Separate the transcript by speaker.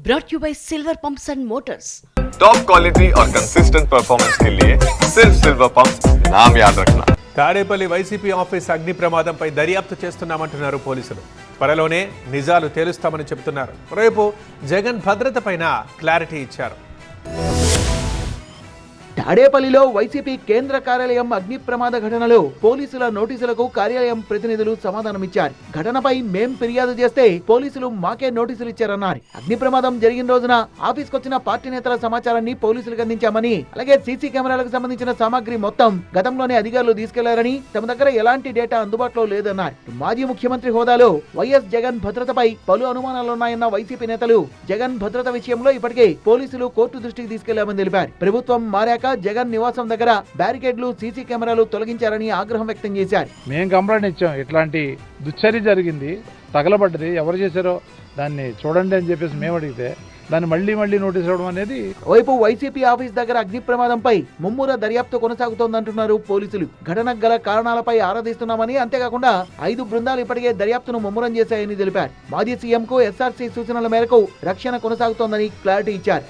Speaker 1: brought you by Silver Pumps and Motors.
Speaker 2: Top quality और consistent performance के लिए सिर्फ सिल्वर पंप्स नाम याद रखना।
Speaker 3: తాడేపల్లి వైసీపీ ఆఫీస్ అగ్ని ప్రమాదంపై దర్యాప్తు చేస్తున్నామంటున్నారు పోలీసులు. త్వరలోనే నిజాలు తేలుస్తామని చెబుతున్నారు. రేపు జగన్ భద్రతపైన క్లారిటీ ఇచ్చారు.
Speaker 4: తాడేపల్లిలో వైసీపీ కేంద్ర కార్యాలయం అగ్ని ప్రమాద ఘటనలో పోలీసుల నోటీసులకు కార్యాలయం ప్రతినిధులు సమాధానమిచ్చారు. ఘటనపై మేం ఫిర్యాదు చేస్తే పోలీసులు మాకే నోటీసులు ఇచ్చారన్నారు. అగ్ని ప్రమాదం జరిగిన రోజున ఆఫీస్కి వచ్చిన పార్టీ నేతల సమాచారాన్ని పోలీసులకు అందించామని, అలాగే సీసీ కెమెరాలకు సంబంధించిన సామాగ్రి మొత్తం గతంలోనే అధికారులు తీసుకెళ్లారని, తమ దగ్గర ఎలాంటి డేటా అందుబాటులో లేదన్నారు. మాజీ ముఖ్యమంత్రి హోదాలో వైఎస్ జగన్ భద్రతపై పలు అనుమానాలున్నాయన్న వైసీపీ నేతలు జగన్ భద్రత విషయంలో ఇప్పటికే పోలీసులు కోర్టు దృష్టికి తీసుకెళ్లామని తెలిపారు. ప్రభుత్వం మారాక జగన్ నివాసం దగ్గర బ్యారికేడ్లు, సీసీ కెమెరాలు తొలగించారని ఆగ్రహం వ్యక్తం చేశారు.
Speaker 5: మేము కంప్లైంట్ ఇచ్చాం, ఇట్లాంటి దుశ్చర్య జరిగింది, తగలబడ్డది, ఎవరు చేశారో దాన్ని చూడండి అని చెప్పేసి మేము అడిగితే దాన్ని మళ్ళీ నోటీస్ ఇవ్వడం అనేది.
Speaker 4: వైపు వైసీపీ ఆఫీస్ దగ్గర అగ్ని ప్రమాదంపై ముమ్మూర దర్యాప్తు కొనసాగుతోందంటున్నారు పోలీసులు. ఘటనకు గల కారణాలపై ఆరాధిస్తున్నామని, అంతేకాకుండా 5 బృందాలు ఇప్పటికే దర్యాప్తును ముమ్మరం చేశాయని తెలిపారు. మాజీ సీఎంకు ఎస్ఆర్సీ సూచనల మేరకు రక్షణ కొనసాగుతోందని క్లారిటీ ఇచ్చారు.